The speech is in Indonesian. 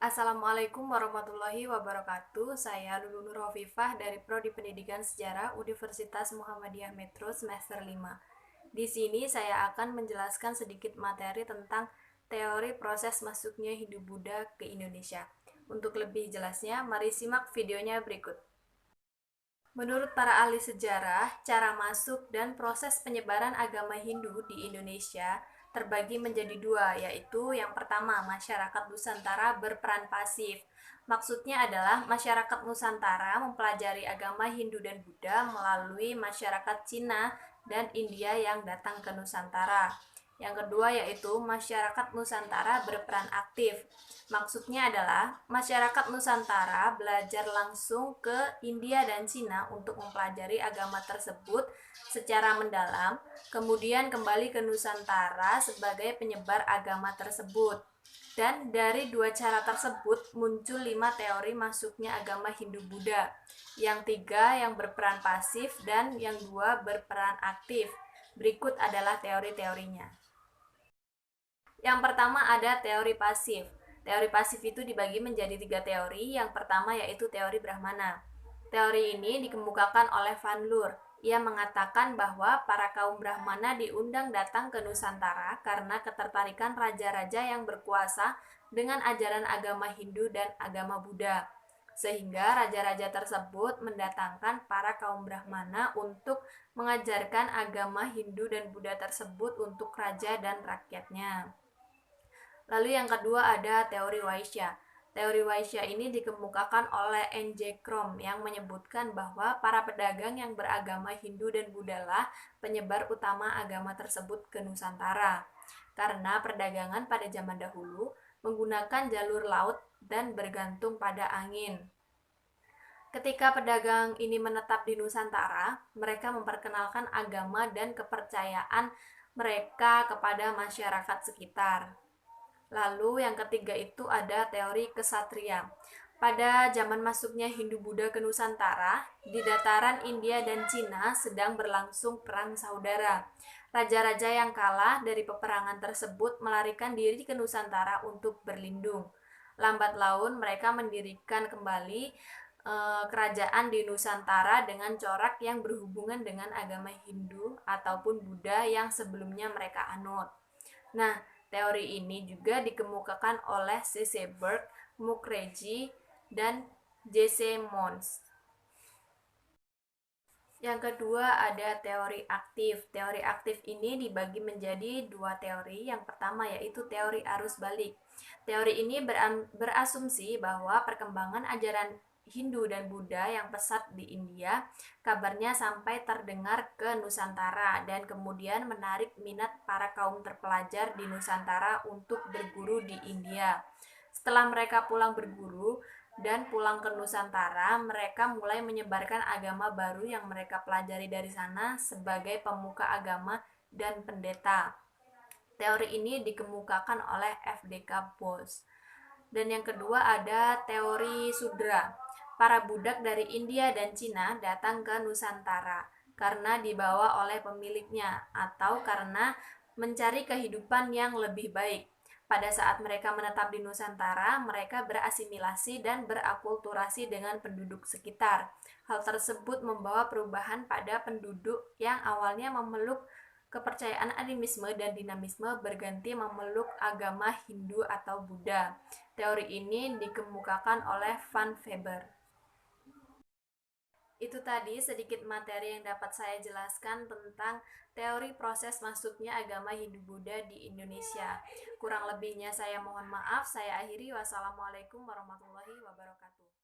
Assalamualaikum warahmatullahi wabarakatuh. Saya Lulu Nur Hovifah dari Prodi Pendidikan Sejarah Universitas Muhammadiyah Metro semester 5. Di sini saya akan menjelaskan sedikit materi tentang teori proses masuknya Hindu-Buddha ke Indonesia. Untuk lebih jelasnya, mari simak videonya berikut. Menurut para ahli sejarah, cara masuk dan proses penyebaran agama Hindu di Indonesia terbagi menjadi dua, yaitu yang pertama, masyarakat Nusantara berperan pasif. Maksudnya adalah masyarakat Nusantara mempelajari agama Hindu dan Buddha melalui masyarakat Cina dan India yang datang ke Nusantara. Yang kedua yaitu masyarakat Nusantara berperan aktif. Maksudnya adalah masyarakat Nusantara belajar langsung ke India dan Cina untuk mempelajari agama tersebut secara mendalam, kemudian kembali ke Nusantara sebagai penyebar agama tersebut. Dan dari dua cara tersebut muncul 5 teori masuknya agama Hindu-Buddha. Yang 3 yang berperan pasif dan yang 2 berperan aktif. Berikut adalah teori-teorinya. Yang pertama ada teori pasif. Teori pasif itu dibagi menjadi 3 teori. Yang pertama yaitu teori Brahmana. Teori ini dikemukakan oleh Van Loor. Ia mengatakan bahwa para kaum Brahmana diundang datang ke Nusantara karena ketertarikan raja-raja yang berkuasa dengan ajaran agama Hindu dan agama Buddha. Sehingga raja-raja tersebut mendatangkan para kaum Brahmana untuk mengajarkan agama Hindu dan Buddha tersebut untuk raja dan rakyatnya. Lalu yang kedua ada teori Waisya. Teori Waisya ini dikemukakan oleh N.J. Krom yang menyebutkan bahwa para pedagang yang beragama Hindu dan Buddha lah penyebar utama agama tersebut ke Nusantara. Karena perdagangan pada zaman dahulu menggunakan jalur laut dan bergantung pada angin. Ketika pedagang ini menetap di Nusantara, mereka memperkenalkan agama dan kepercayaan mereka kepada masyarakat sekitar. Lalu yang ketiga itu ada teori kesatria. Pada zaman masuknya Hindu-Buddha ke Nusantara, di dataran India dan Cina sedang berlangsung perang saudara. Raja-raja yang kalah dari peperangan tersebut melarikan diri ke Nusantara untuk berlindung. Lambat laun mereka mendirikan kembali kerajaan di Nusantara dengan corak yang berhubungan dengan agama Hindu ataupun Buddha yang sebelumnya mereka anut. Nah, teori ini juga dikemukakan oleh C.C. Burke, Mukherjee, dan J.C. Mons. Yang kedua ada teori aktif. Teori aktif ini dibagi menjadi dua teori. Yang pertama yaitu teori arus balik. Teori ini berasumsi bahwa perkembangan ajaran Hindu dan Buddha yang pesat di India, kabarnya sampai terdengar ke Nusantara dan kemudian menarik minat para kaum terpelajar di Nusantara untuk berguru di India. Setelah mereka pulang berguru dan pulang ke Nusantara, mereka mulai menyebarkan agama baru yang mereka pelajari dari sana sebagai pemuka agama dan pendeta. Teori ini dikemukakan oleh F.D.K. Bose. Dan yang kedua ada teori Sudra. Para budak dari India dan Cina datang ke Nusantara karena dibawa oleh pemiliknya atau karena mencari kehidupan yang lebih baik. Pada saat mereka menetap di Nusantara, mereka berasimilasi dan berakulturasi dengan penduduk sekitar. Hal tersebut membawa perubahan pada penduduk yang awalnya memeluk kepercayaan animisme dan dinamisme berganti memeluk agama Hindu atau Buddha. Teori ini dikemukakan oleh Van Weber. Itu tadi sedikit materi yang dapat saya jelaskan tentang teori proses masuknya agama Hindu-Buddha di Indonesia. Kurang lebihnya saya mohon maaf, saya akhiri. Wassalamualaikum warahmatullahi wabarakatuh.